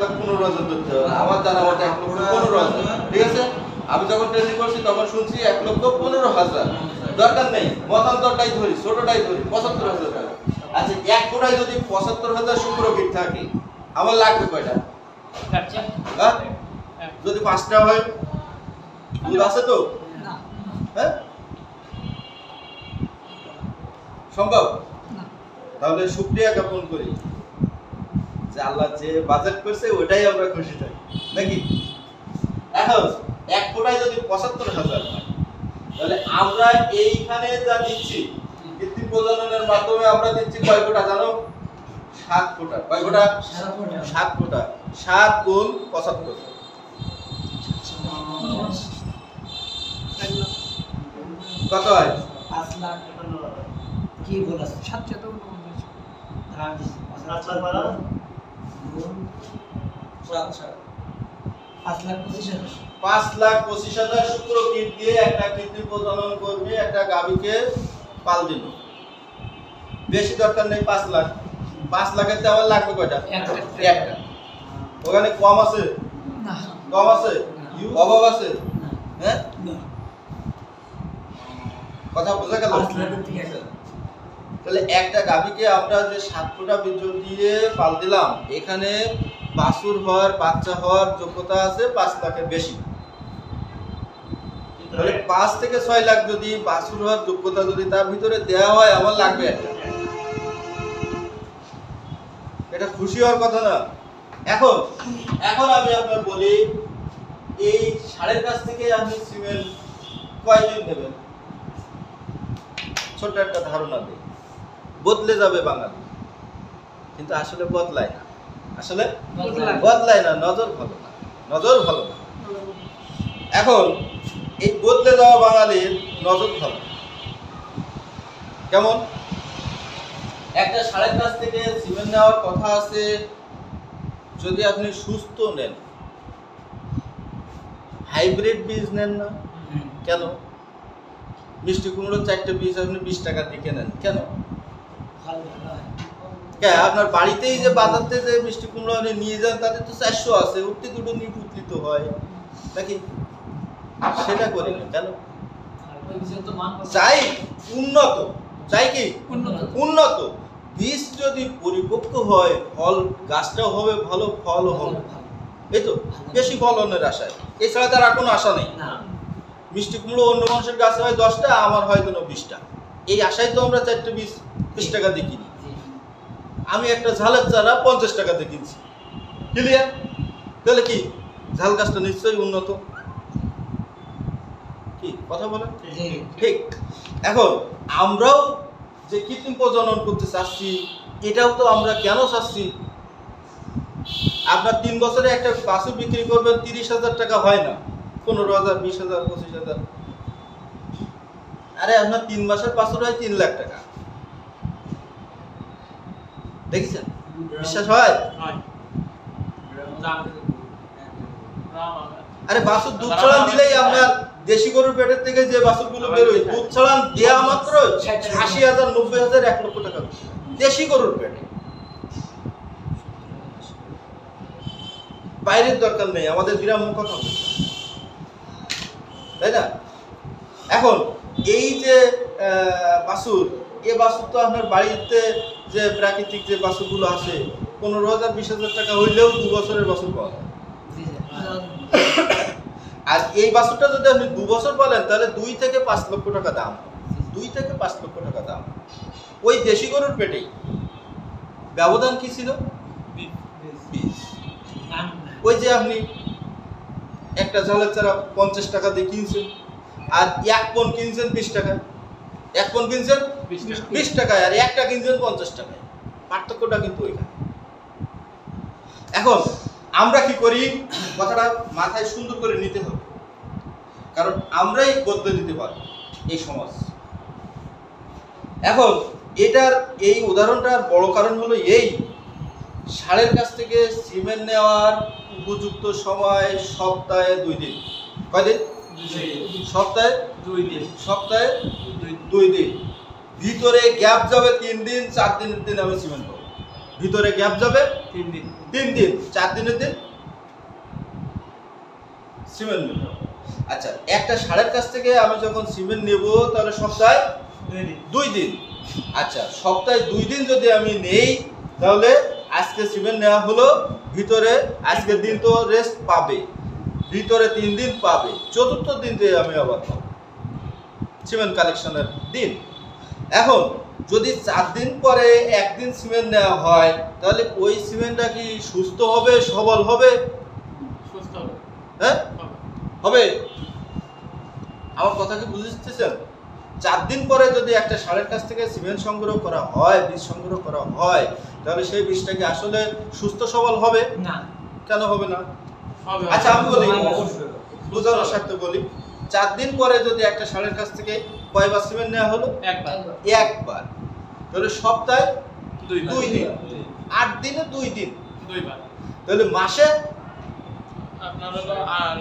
1,15,000 ধরতে হবে। আমার জানা মতে 1,15,000, ঠিক আছে? আমি যখন ট্রেনিং করছি তখন শুনছি 1,15,000। দরকার নেই, মতান্তরটাই ধরি, ছোটটাই ধরি, 75,000 টাকা। আচ্ছা, এক কোটায় যদি 75,000 শুক্র কিট থাকে, আমার লাগবে কয়টা? যদি 5টা হয়, দুধ আছে তো? হ্যাঁ, সম্ভব? তাহলে শুকরিয়া জ্ঞাপন করি যে আল্লাহ যে বাজেট করছে ওটাই আমরা খুশি থাকি, নাকি? এখন এক কোটায় যদি 75,000 হয়, তাহলে আমরা এইখানে যা দিচ্ছি কৃত্রিম প্রজননের মাধ্যমে আমরা দিচ্ছি কয় কোটা জানো? 7 কোটা। কয় কোটা? 7 কোটা। 7 গুণ 75 কত হয়? 5 লাখ কি বলেছ? 749 5 লাখ বাড়া 5,25,000 শুক্র কিট দিয়ে একটা কৃত্রিম প্রজনন কর্মী একটা গাভীকে পাল দিল। বেশি দরকার নেই, 5 লাখ। 5 লাখের তে আমার লাগবে কয়টা? একটা। ওখানে কম আছে? না। কম আছে? অভাব আছে? হ্যাঁ, কথা বোঝা গেল? তাহলে একটা গাভীকে আমরা যে 7 কোটা বীর্য দিয়ে পাল দিলাম, এখানে বাছুর হওয়ার, বাচ্চা হওয়ার যোগ্যতা আছে 5 লাখের বেশি। তাহলে 5 থেকে 6 লাখ যদি বাছুর হওয়ার যোগ্যতা যদি তার ভিতরে দেওয়া হয়, আমার লাগবে একটা। এটা খুশি হওয়ার কথা না? এখন আমি আপনার বলি, এই ষাঁড়ের কাছ থেকে আপনি সিমেন্ট কয়দিন নেবেন? ছোট্ট একটা ধারণা দিই। বদলে যাবে বাঙালি, কিন্তু আসলে বদলায় না। আসলে বদলায় না, নজর ভালো না, নজর ভালো না। এখন এই বদলে যাওয়া বাঙালির নজর ভালো কেমন? একটা ষাঁড়ের কাছ থেকে সিমেন্ট নেওয়ার কথা আছে যদি আপনি সুস্থ নেন, হাইব্রিড বীজ নেন না কেন? মিষ্টি কুমড়োর 4টে বীজ আপনি 20 টাকা দিয়ে কেনেন কেন? আপনার বাড়িতেই যে বাজারতে যে মিষ্টি কুমড়ো আপনি নিয়ে যান, তাতে তো 400 আছে, উঠতে দুটো নিপুতলিত হয় নাকি? সেটা করি না কেন? চাই উন্নত, চাই কি উন্নত বীজ। যদি পরিপক্ক হয়, ফল গাছটাও হবে ভালো, ফলও হবে, এই তো বেশি ফলনের আশায়। এছাড়া তার আর কোনো আশা নেই। মিষ্টি কুমড়ো অন্য মানুষের গাছে হয় 10টা, আমার হয় যেন 20টা। এই আশায় তো আমরা 4টে বীজ 20 টাকা দিয়ে কিনি। আমি একটা ঝালের চারা 50 টাকা দিয়ে কিনছি, ক্লিয়ার? তাহলে কি ঝাল গাছটা নিশ্চয়ই উন্নত? কি কথা বলেন? ঠিক। এখন আমরাও যে কৃত্রিম প্রজনন করতে চাচ্ছি, এটাও তো আমরা কেন চাচ্ছি? আপনার 3 বছরে একটা বাছুর বিক্রি করবেন, 30,000 টাকা হয় না, 15,000, 20,000, 25,000। আরে আপনার 3 মাসের বাছুর হয় 3 লাখ টাকা। দেখেছেন? বিশ্বাস হয়? আরে বাছুর দুধ ছড়ান দিলেই আপনার দেশি গরুর পেটের থেকে যে বাছুরগুলো বের হয়, দুধ ছড়ান দেওয়া মাত্র 80,000, 90,000, 1 লক্ষ টাকা দেশি গরুর পেটে। বাইরের দরকার নেই, আমাদের গ্রাম্য কথা বলছে, তাই না? এখন এই যে বাছুর, এই বাছুর তো আপনার বাড়িতে যে প্রাকৃতিক যে বাছুরগুলো আছে, 15,000, 20,000 টাকা হইলেও 2 বছরের বাছুর পাওয়া যায়। আর এই বাছুরটা যদি আপনি 2 বছর পালেন, তাহলে 2 থেকে 5 লক্ষ টাকা দাম, 2 থেকে 5 লক্ষ টাকা দাম। ওই দেশি গরুর পেটেই ব্যবধান কি ছিল? বীজ। ওই যে আপনি একটা ঝালের চারা 50 টাকা দিয়ে কিনছেন, আর 1 পণ কিনছেন 20 টাকায়, 1 পণ কিনছেন 20 টাকায়, আর একটা কিনছেন 50 টাকায়। পার্থক্যটা কিন্তু ওইখানে। এখন আমরা কি করি, কথাটা মাথায় সুন্দর করে নিতে হবে, কারণ আমরাই বদলে দিতে পারবো এই সমাজ। এখন এটার এই উদাহরণটার বড় কারণ হলো এই, ষাঁড়ের কাছ থেকে সিমেন্ট নেওয়ার উপযুক্ত সময় সপ্তাহে 2 দিন। কয়দিন? সপ্তাহে 2 দিন। সপ্তাহে 2 দিন। ভিতরে গ্যাপ যাবে 3 দিন, 4 দিনের দিন আমি সিমেন্ট পাবো। ভিতরে গ্যাপ যাবে 3 দিন। 3 দিন, 4 দিনের দিন সিমেন্ট নেব। আচ্ছা, একটা সারের কাছ থেকে আমি যখন সিমেন্ট নেব তাহলে সপ্তাহে 2 দিন। আচ্ছা, সপ্তাহে 2 দিন যদি আমি নেই তাহলে আজকে সিমেন্ট নেওয়া হলো, ভিতরে আজকের দিন তো রেস্ট পাবে, ভিতরে 3 দিন পাবে, চতুর্থ দিন দিয়ে আমি আবার পাবো সিমেন্ট কালেকশনের দিন। এখন যদি 4 দিন পরে একদিন সিমেন্ট নেওয়া হয় তাহলে ওই সিমেন্টটা কি সুস্থ হবে, সবল হবে? সুস্থ হবে। হ্যাঁ হবে। আমার কথা কি বুঝতেছেন? 4 দিন পরে যদি একটা সারের কাছ থেকে সিমেন্ট সংগ্রহ করা হয়, বীজ সংগ্রহ করা হয়, তাহলে সেই বীজটা কি আসলে সুস্থ সবল হবে? না। কেন হবে না? হবে। আচ্ছা, আমি বলি, অবশ্যই। বুঝানোর স্বার্থে বলি, 4 দিন পরে যদি একটা সারের কাছ থেকে কয়বার সিমেন্ট নেওয়া হলো? একবার। তাহলে সপ্তাহে 2 দিন, 8 দিনে 2 দিন, 2 বার। তাহলে মাসে আপনার হলো আর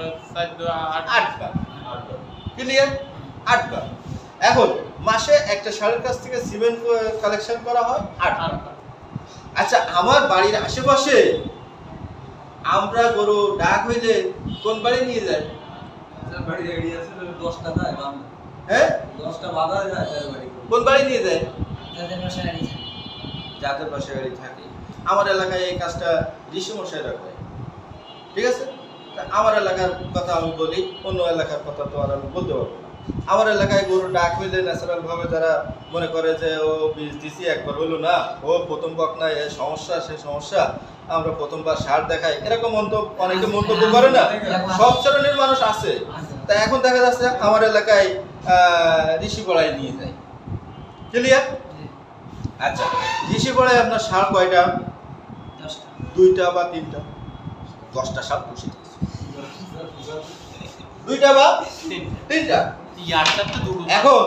8 বার। ক্লিয়ার? 8 বার। এখন মাসে একটা সারের কাছ থেকে সিমেন্ট কালেকশন করা হয় 8 বার। আচ্ছা, আমার বাড়ির আশেপাশে আমরা গরু ডাক হইলে কোন বাড়ি নিয়ে যায়? বাড়ি এরিয়া আছে 10 টাকা এবং হ্যাঁ, 10টা বাধা যায় তার বাড়ি। কোন বাড়ি নিয়ে যায়? যাদের বাসায় গাড়ি থাকে। যাদের বাসায় গাড়ি থাকে। আমার এলাকায় এই কাজটা ঋষি মশাইরা করে। ঠিক আছে? তা আমার এলাকার কথা আমি বলি, অন্য এলাকার কথা তো আর আমি বলতে পারবো না। আমার এলাকায় গরু ডাক হইলে ন্যাচারাল ভাবে যারা মনে করে যে ও বীজ দিছি একবার হইলো না, ও প্রথম বকনা এ সমস্যা সে সমস্যা, আমরা প্রথমবার সার দেখাই, এরকম অনেকে মন্তব্য করে না। সব শ্রেণীর মানুষ আছে। তা এখন দেখা যাচ্ছে আমার এলাকায় ঋষি পড়ায় নিয়ে যায়। ক্লিয়ার? আচ্ছা, ঋষি পড়ায় আপনার সার কয়টা? 10টা। 2টা বা 3টা? 10টা সার পুষি 2টা বা 3টা। এখন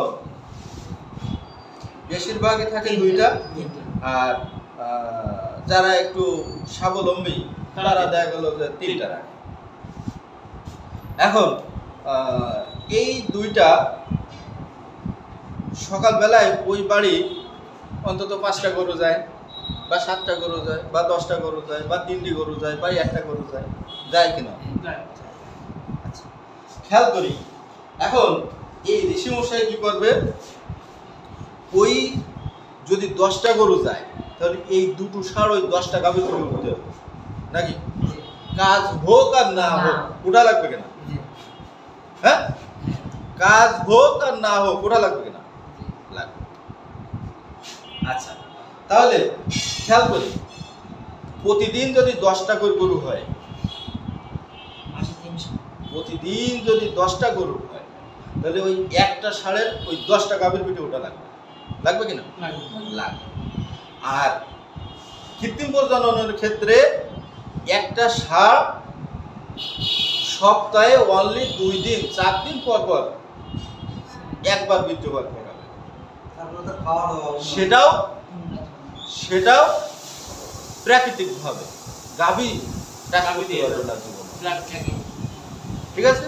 বেশিরভাগই থাকে 2টা, আর যারা একটু স্বাবলম্বী তারা দেখা গেল যে 3টা রাখে। এখন এই 2টা সকালবেলায় ওই বাড়ি অন্তত 5টা গরু যায়, বা 7টা গরু যায়, বা 10টা গরু যায়, বা 3টি গরু যায়, বা 1টা গরু যায়, যায় কিনা? আচ্ছা, খেয়াল করি। এখন এই ঋষি মশাই কি করবে? ওই যদি 10টা গরু যায় তাহলে এই দুটো সার ওই 10টা গাভী করে উঠতে হবে নাকি? কাজ হোক আর না হোক ওটা লাগবে কিনা? হ্যাঁ, কাজ হোক আর না হোক ওটা লাগবে কিনা? লাগবে। আচ্ছা, তাহলে খেয়াল করি, প্রতিদিন যদি 10টা করে গরু হয়, মাসে 300। প্রতিদিন যদি 10টা গরু হয় তাহলে ওই একটা ষাঁড়ের ওই 10টা গাভীর পিঠে ওটা লাগবে। লাগবে কিনা? লাগবে। আর কৃত্রিম প্রজননের ক্ষেত্রে একটা ষাঁড় সপ্তাহে অনলি 2 দিন, 4 দিন পর পর একবার বীর্যপাত করাবে। তারপরে তো খাওয়া দাওয়া সেটাও প্রাকৃতিক ভাবে গাভী দিয়ে ঠিক আছে?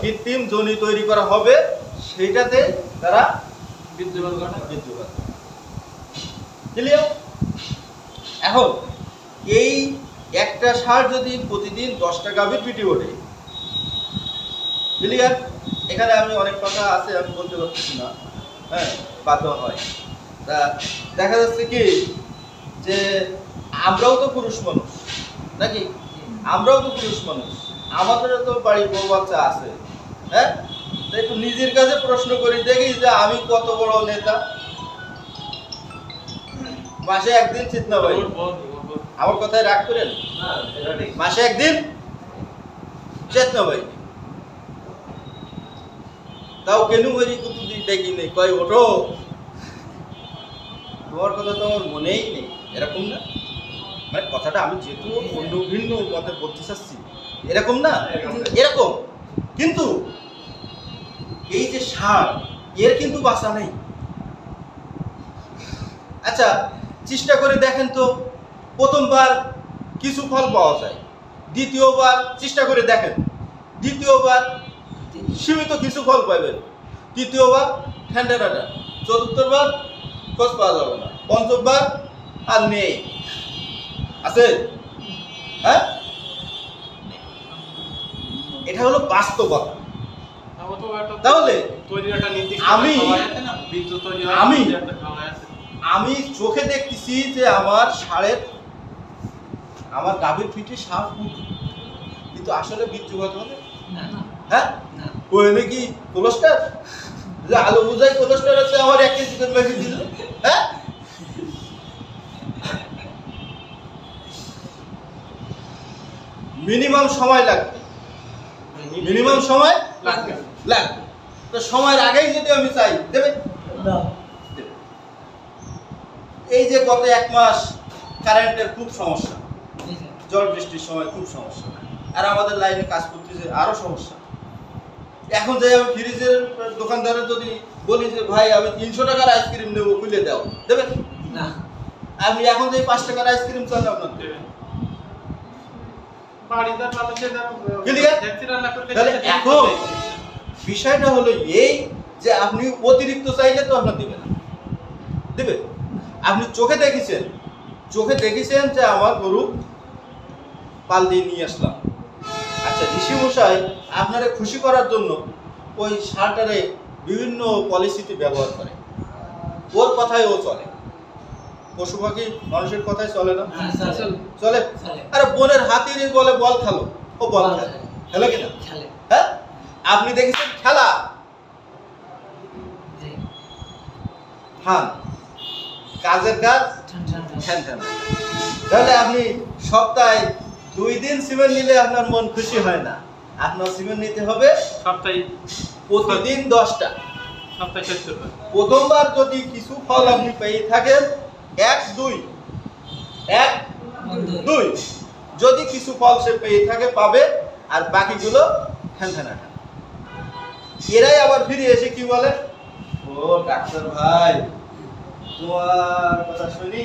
কৃত্রিম জনি তৈরি করা হবে, সেইটাতে তারা বীর্যপাত। ক্লিয়ার? এখন এই একটা ষাঁড় যদি প্রতিদিন 10টা গাভীর পিঠে ওঠে, ক্লিয়ার? এখানে আমি অনেক কথা আছে আমি বলতে পারছি না, হ্যাঁ, বাধ্য হয়। তা দেখা যাচ্ছে কি যে আমরাও তো পুরুষ মানুষ নাকি? আমরাও তো পুরুষ মানুষ, আমাদেরও তো বাড়ির বউ বাচ্চা আছে। হ্যাঁ, একটু নিজের কাছে প্রশ্ন করি, দেখি যে আমি কত বড় নেতা। মাসে একদিন চিন্তা ভাই, আমার কথায় রাগ করেন, মাসে একদিন চেতনা ভাই, তাও কেন করি কুতু দেখি নেই, কয় ওঠো, তোমার কথা তো আমার মনেই নেই, এরকম না? মানে কথাটা আমি যেহেতু অন্য ভিন্ন মতে বলতে চাচ্ছি, এরকম না? এরকম। কিন্তু এই যে ষাঁড়, এর কিন্তু বাঁচা নেই। আচ্ছা, চেষ্টা করে দেখেন তো, প্রথমবার কিছু ফল পাওয়া যায়, দ্বিতীয়বার চেষ্টা করে দেখেন, দ্বিতীয়বার সীমিত কিছু ফল পাবেন, তৃতীয়বার ঠান্ডা, চতুর্থবার খোঁজ পাওয়া যাবে না, পঞ্চমবার আর নেই। আছে? হ্যাঁ, এটা হলো বাস্তবতা। তাহলে আমি চোখে দেখতেছি যে আমার গাভীর পিঠে সাপ উঠে, কিন্তু আসলে বীর্যপাত হবে? হ্যাঁ, ওই নাকি কোলেস্ট্রল, যে আলু বুঝাই কোলেস্ট্রল আছে আমার 1 কেজি করে বেশি দিল। হ্যাঁ, মিনিমাম সময় লাগবে, মিনিমাম সময় লাগবে। তো সময়ের আগেই যদি আমি চাই দেবে। এই যে গত 1 মাস কারেন্টের খুব সমস্যা, ঝড় বৃষ্টির সময় খুব সমস্যা, আর আমাদের লাইনে কাজ করতেছে আরো সমস্যা। এখন যে আমি ফ্রিজের দোকানদারের যদি বলি যে ভাই আমি 300 টাকার আইসক্রিম নেবো, খুলে দাও, দেবে না। আমি এখন যে 5 টাকার আইসক্রিম চান আপনার দেবেন। এখন বিষয়টা হলো এই যে আপনি অতিরিক্ত চাইলে তো আপনার দিবে না, দেবে। আপনি চোখে দেখেছেন যে আমার গরু পাল দিয়ে নিয়ে আসলাম। আচ্ছা, ঋষি মশাই আপনারা খুশি করার জন্য ওই সারটারে বিভিন্ন পলিসিতে ব্যবহার করে, ওর কথায় ও চলে। পশু পাখি মানুষের কথায় চলে না? চলে। আরে বনের হাতির বলে বল খেলো, ও বল খেলে কিনা? হ্যাঁ, আপনি দেখেছেন খেলা? হ্যাঁ, কাজের কাজ ঠ্যান ঠ্যান। তাহলে আপনি সপ্তাহে 2 দিন সিমেন্ট নিলে আপনার মন খুশি হয় না, আপনার সিমেন্ট নিতে হবে সপ্তাহে প্রতিদিন 10টা। সপ্তাহে 70 বার। প্রথমবার যদি কিছু ফল আপনি পেয়ে থাকেন 1 2 যদি কিছু ফল সে পেয়ে থাকে পাবে, আর বাকিগুলো ঠ্যান ঠ্যান। এরাই আবার ফিরে এসে কি বলে, ও ডাক্তার ভাই তোমার কথা শুনি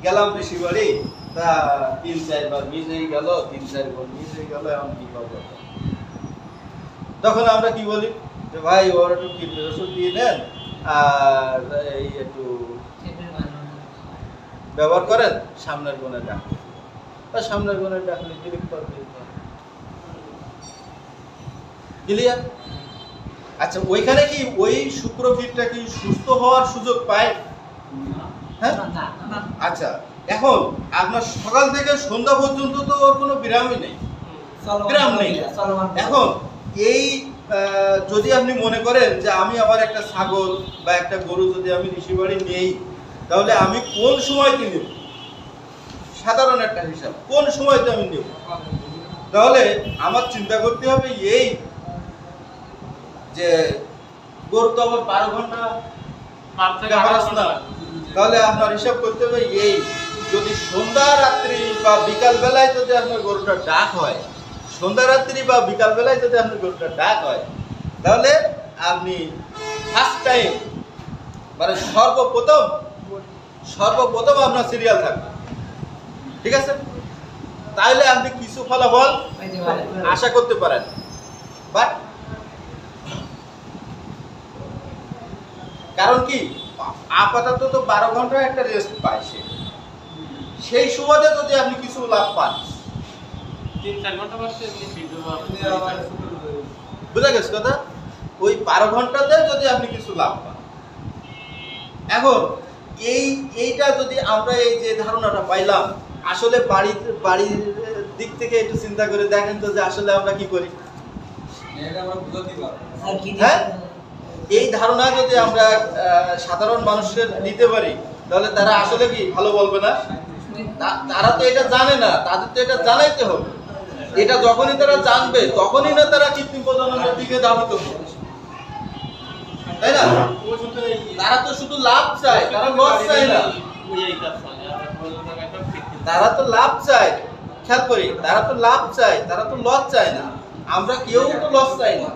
গেলাম বেশি বাড়ি, তা 3-4 বার মিস হয়ে গেল, 3-4 বার মিস হয়ে গেল, এখন কি করবো? তখন আমরা কি বলি যে ভাই ওর একটু কিডনির ওষুধ দিয়ে দেন, আর এই একটু ব্যবহার করেন, সামনের বোনের ডাক্তার, বা সামনের বোনের ডাক্তার ডিরেক্টর ক্লিয়ার। আচ্ছা, ওইখানে কি ওই শুক্রফিটটা কি সুস্থ হওয়ার সুযোগ পায়? হ্যাঁ, আচ্ছা, এখন আপনার সকাল থেকে সন্ধ্যা পর্যন্ত তো ওর কোনো বিরামই নেই, বিরাম নেই। এখন এই যদি আপনি মনে করেন যে আমি আমার একটা ছাগল বা একটা গরু যদি আমি ঋষিবাড়ি নেই, তাহলে আমি কোন সময়তে নেব? সাধারণ একটা হিসাব, কোন সময়তে আমি নেব? তাহলে আমার চিন্তা করতে হবে এই যে গরু তো আবার 12 ঘন্টা তাহলে আপনার হিসাব করতে হবে এই, যদি সন্ধ্যা রাত্রি বা বিকাল বেলায় যদি আপনার গরুটা ডাক হয়, সন্ধ্যা রাত্রি বা বিকাল বেলায় যদি আপনার গরুটা ডাক হয়, তাহলে আপনি ফার্স্ট টাইম মানে সর্বপ্রথম আপনার সিরিয়াল থাকবে, ঠিক আছে? তাহলে আপনি কিছু ফলাফল আশা করতে পারেন। বাট কারণ কি, আপাতত তো 12 ঘন্টা একটা রেস্ট পায় সে, সেই সুবাদে যদি আপনি কিছু লাভ পান, 3-4 ঘন্টা বাসে বুঝা গেছে কথা? ওই 12 ঘন্টাতে যদি আপনি কিছু লাভ পান। এখন এইটা যদি আমরা এই যে ধারণাটা পাইলাম, আসলে বাড়ির দিক থেকে একটু চিন্তা করে দেখেন তো যে আসলে আমরা কি করি। হ্যাঁ, এই ধারণা যদি আমরা সাধারণ মানুষের নিতে পারি, তাহলে তারা আসলে কি ভালো বলবে না? তারা তো এটা জানে না, তাদের তো এটা জানাইতে হবে। এটা যখনই তারা জানবে, তখনই না তারা কৃত্রিম প্রজননের দিকে ধাবিত হবে, তাই না? তারা তো শুধু লাভ চায়, তারা লস চায় না। তারা তো লাভ চায়, খেয়াল করি, তারা তো লাভ চায়, তারা তো লস চায় না। আমরা কেউ তো লস চাই না,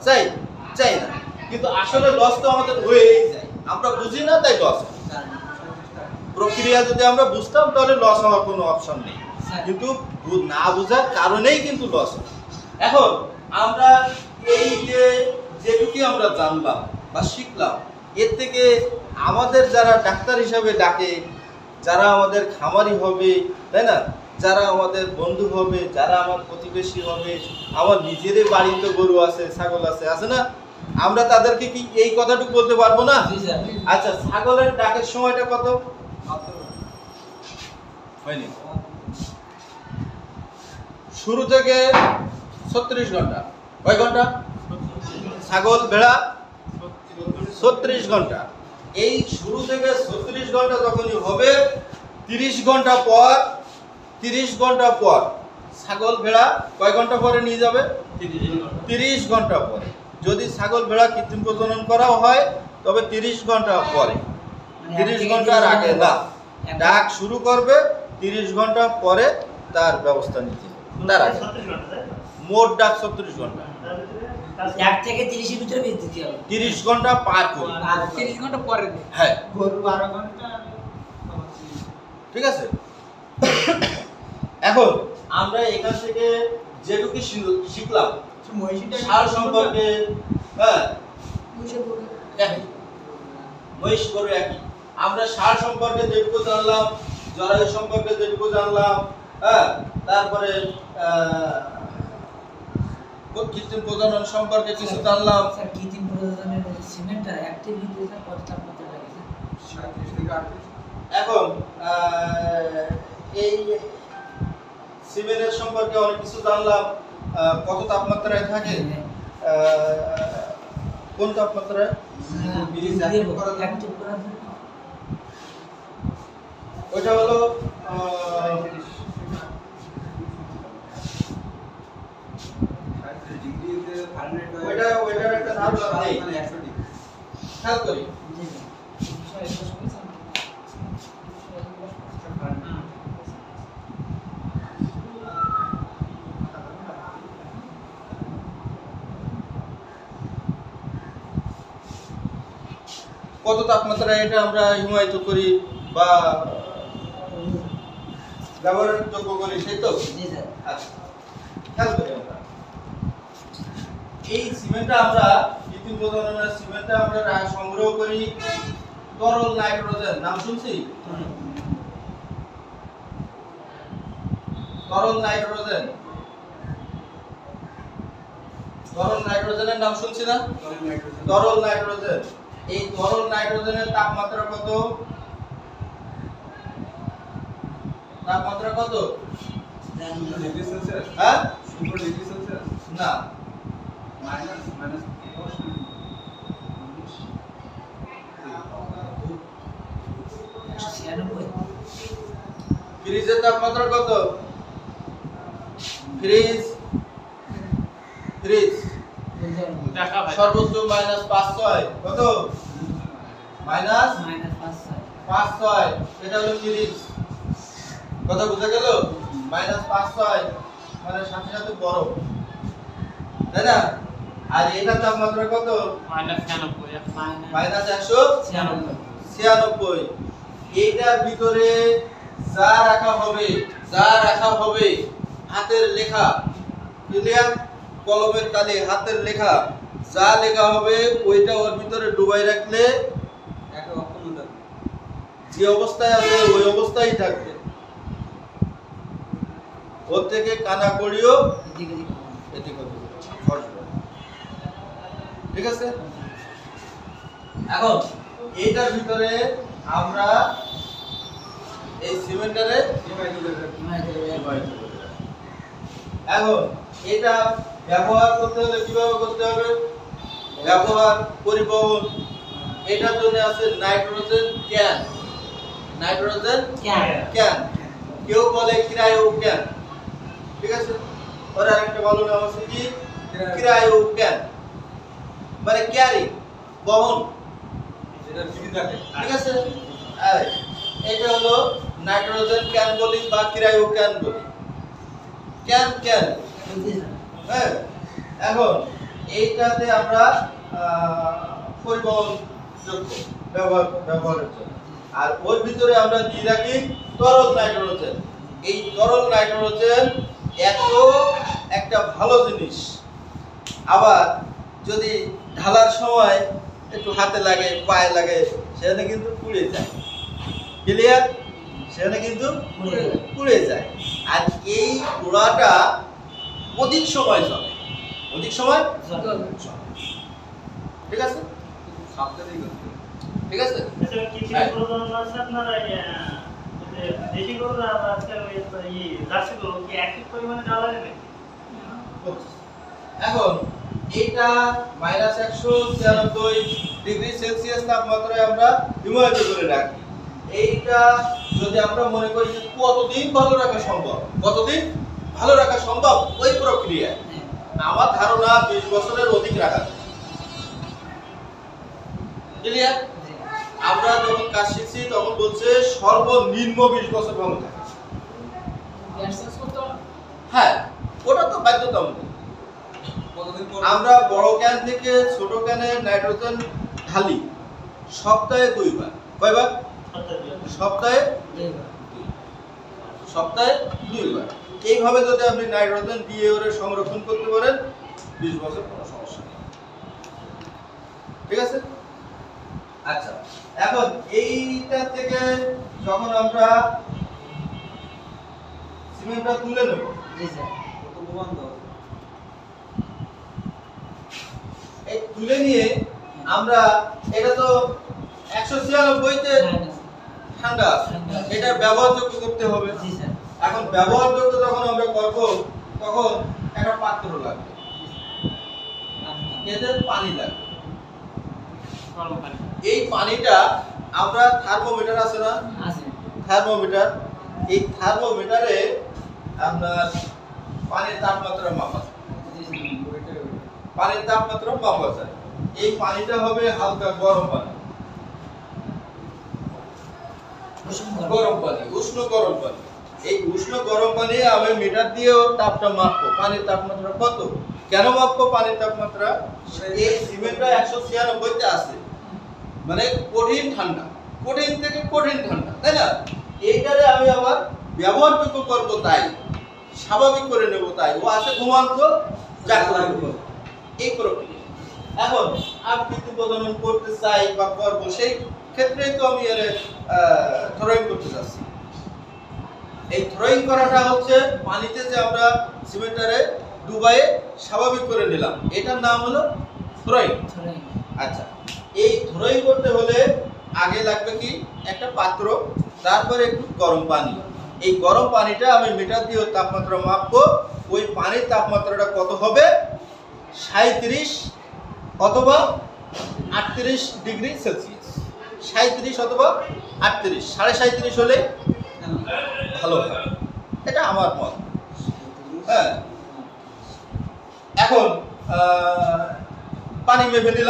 চাই না, কিন্তু আসলে লস তো আমাদের হয়েই যায়, আমরা বুঝি না তাই লস। প্রক্রিয়া যদি আমরা বুঝতাম তাহলে লস হওয়ার কোনো অপশন নেই, কিন্তু না বোঝার কারণেই কিন্তু লস। এখন আমরা এই যে যেটুকু আমরা জানলাম বা শিখলাম, এর থেকে আমাদের যারা ডাক্তার হিসাবে ডাকে যারা আমাদের খামারি হবে, তাই না, যারা আমাদের বন্ধু হবে, যারা আমার প্রতিবেশী হবে, আমার নিজেরই বাড়িতে গরু আছে, ছাগল আছে, আছে না, আমরা তাদেরকে কি এই কথাটুকু বলতে পারবো না? জি স্যার। আচ্ছা, ছাগলের ডাকের সময়টা কত? হয়নি, শুরু থেকে 36 ঘন্টা। কয় ঘন্টা? ছাগল ভেড়া 36 ঘন্টা। এই শুরু থেকে 36 ঘন্টা যখনই হবে, 30 ঘন্টা পর 30 ঘন্টা পর ছাগল ভেড়া কয় ঘন্টা পরে নিয়ে যাবে? 30 ঘন্টা পরে। যদি ছাগল ভেড়া কৃত্রিম প্রজনন করা হয় তবে 30 ঘন্টা পরে, 30 ঘন্টার আগে না। ডাক শুরু করবে 30 ঘন্টা পরে তার ব্যবস্থা নিতে হবে। তার আগে মোট ডাক 36 ঘন্টা, 1 থেকে 30 এর ভিতরে বীজ দিতে হবে। 30 ঘন্টা পার করে। আর 30 ঘন্টা পরে দেবে। হ্যাঁ, গরু 12 ঘন্টা। ঠিক আছে। এখন আমরা এখান থেকে যেটুকু শিখলাম সার সম্পর্কে, হ্যাঁ একই, মহিষ গরু একই। আমরা সার সম্পর্কে যেটুকু জানলাম, জরায়ু সম্পর্কে যেটুকু জানলাম, হ্যাঁ, তারপরে কৃত্রিম প্রজনন সম্পর্কে কিছু জানলাম। স্যার কৃত্রিম প্রজননের সিমেন্টটা অ্যাক্টিভ হিটে স্যার কত তাপমাত্রা লাগে স্যার? 37 থেকে 38। এখন এই সিমেন্টের সম্পর্কে অনেক কিছু জানলাম। কত তাপমাত্রায় থাকে, কোন তাপমাত্রায়? বীজ দেব, active করার জন্য। active করার জন্য। ওইটা হলো 37 ডিগ্রিতে ফারেনহাইট হয়। ওইটার একটা নাম নেই। মানে 100 ডিগ্রি। খেয়াল করি। জি স্যার। কত তাপমাত্রায় এটা আমরা হিমায়িত করি বা ব্যবহারের যোগ্য করি, সেই তো? জি স্যার। আচ্ছা, খেয়াল করি আমরা এই সিমেন্টটা, আমরা কৃত্রিম প্রজননের সিমেন্টটা আমরা সংগ্রহ করি তরল নাইট্রোজেন। নাম শুনছি? তরল নাইট্রোজেন, তরল নাইট্রোজেনের নাম শুনছি না? তরল নাইট্রোজেন। এই তরল নাইট্রোজেনের তাপমাত্রা কত? তাপমাত্রা কত? 0 ডিগ্রি সেলসিয়াস। হ্যাঁ, 0 ডিগ্রি সেলসিয়াস। না, মাইনাস 196। ফ্রিজের তাপমাত্রা কত? ফ্রিজ দেখা ভাই। সর্বোচ্চ -5.6। কত? -5.6। এটা হলো ফ্রিজ। কথা বুঝা গেল? -5.6 মানে সাথে সাথে বরফ, তাই না? আর এটা তাপমাত্রা কত? -196। এইটার ভিতরে যা রাখা হবে হাতের লেখা, ক্লিয়ার, কলমের কালি, হাতের লেখা, যা লেখা হবে ওইটা ওর ভিতরে ডুবাই রাখলে একটা অক্ষম থাকবে। যে অবস্থায় আছে ওই অবস্থায় থাকবে। ওর থেকে কানা করিও এদিকে খসবে। ঠিক আছে? এখন এইটার ভিতরে আমরা এই সিমেন্টারে এখন এটা ব্যবহার করতে হলে কিভাবে করতে হবে? ব্যবহার, পরিবহন, এটার জন্য আছে নাইট্রোজেন ক্যান। নাইট্রোজেন ক্যান, কেউ বলে ক্রায়ো ক্যান। ঠিক আছে? ওর আরেকটা ভালো নাম আছে কি? ক্রায়ো ক্যান, মানে ক্যারি, বহন। যেটা ফ্রি থাকে। ঠিক আছে? এটা হলো নাইট্রোজেন ক্যান বলি বা ক্রায়ো ক্যান বলি। ক্যান হ্যাঁ। এখন এইটাতে আমরা পরিবহন যোগ্য ব্যবহারের জন্য। আর ওর ভিতরে আমরা দিয়ে রাখি তরল নাইট্রোজেন। এই তরল নাইট্রোজেন এত একটা ভালো জিনিস, আবার যদি ঢালার সময় একটু হাতে লাগে, পায়ে লাগে, সেখানে কিন্তু পুড়ে যায়। ক্লিয়ার? সেখানে কিন্তু পুড়ে যায়। পুড়ে যায়। আর এই পোড়াটা অধিক সময় চলে, অধিক সময় জল। চলে। ঠিক আছে, সাবধানেই করতে হবে। ঠিক আছে। আচ্ছা, কিছু প্রজনন আছে আপনার এই, যে দেশি গরু আর আজকাল ওই জার্সি গরু কি একই পরিমাণে দেওয়া লাগে নাকি? এখন এটা -196°C তাপমাত্রায় আমরা হিমায়িত করে রাখি। এইটা যদি আমরা মনে করি যে কতদিন ভালো রাখা সম্ভব, কতদিন ভালো রাখা সম্ভব ওই প্রক্রিয়ায়, হ্যাঁ। আমার ধারণা 20 বছরের অধিক রাখা যায়। ক্লিয়ার? জি। আমরা যখন কাজ শিখছি তখন বলছে সর্বনিম্ন 20 বছর ভালো থাকে। গ্যাস চেঞ্জ করতে হবে? হ্যাঁ, ওটা তো বাধ্যতামূলক। কতদিন পর আমরা বড় ক্যান থেকে ছোট ক্যানে নাইট্রোজেন ঢালি সপ্তাহে 2 বার। কয়বার? সপ্তাহে দুইবার। সপ্তাহে 2 বার। এইভাবে যদি আপনি নাইট্রোজেন দিয়ে ওরে সংরক্ষণ করতে পারেন 20 বছর কোনো সমস্যা নেই। ঠিক আছে? আচ্ছা, এখন এইটা থেকে যখন আমরা সিমেন্টটা তুলে নেব, জি স্যার। কত প্রমাণ দাও? এই তুলে নিয়ে আমরা এটা তো 196 তে না, না। ঠান্ডা আছে, ঠান্ডা আছে। এটা ব্যবহারযোগ্য করতে হবে। জি স্যার। এখন ব্যবহারযোগ্য যখন আমরা করব তখন একটা পাত্র লাগবে, এতে পানি লাগবে। গরম পানি। এই পানিটা আমরা থার্মোমিটার আছে না, আছে। থার্মোমিটার, এই থার্মোমিটারে আপনার পানির তাপমাত্রা মাপা যায়। জি স্যার। ওইটাই ওইটাই। পানির তাপমাত্রা মাপা যায়। এই পানিটা হবে হালকা গরম পানি, কুসুম গরম পানি, উষ্ণ গরম পানি। এই উষ্ণ গরম পানি আমি মিটার দিয়েও তাপটা মাপবো, পানির তাপমাত্রা কত, কেন মাপবো পানির তাপমাত্রা? এই সিমেন্টটা 196 তে আছে, মানে কঠিন ঠান্ডা, কঠিন থেকে কঠিন ঠান্ডা, তাই না? এইটারে আমি আবার ব্যবহারযোগ্য করবো, তাই স্বাভাবিক করে নেব, তাই ও আছে ঘুমান্ত জাগ্রত, এই প্রক্রিয়া। এখন আমি বিদ্যুৎ প্রজনন করতে চাই বা করবো, সেই ক্ষেত্রেই তো আমি এর থ্রোয়িং করতে যাচ্ছি। এই থ্রোয়িং করাটা হচ্ছে পানিতে যে আমরা সিমেন্টারে ডুবাইয়ে স্বাভাবিক করে নিলাম, এটার নাম হলো থ্রোয়িং। ছড়াই। আচ্ছা, এই থ্রোয়িং করতে হলে আগে লাগবে কি একটা পাত্র, তারপরে একটু গরম পানি। এই গরম পানিটা আমি মিটার দিয়ে তাপমাত্রা মাপবো, ওই পানির তাপমাত্রাটা কত হবে? 37 অথবা 38°C। 37 অথবা 38, 37.5 হলে ভালো হয়, এটা আমার মত। হ্যাঁ, এখন পানি মেপে নিলাম।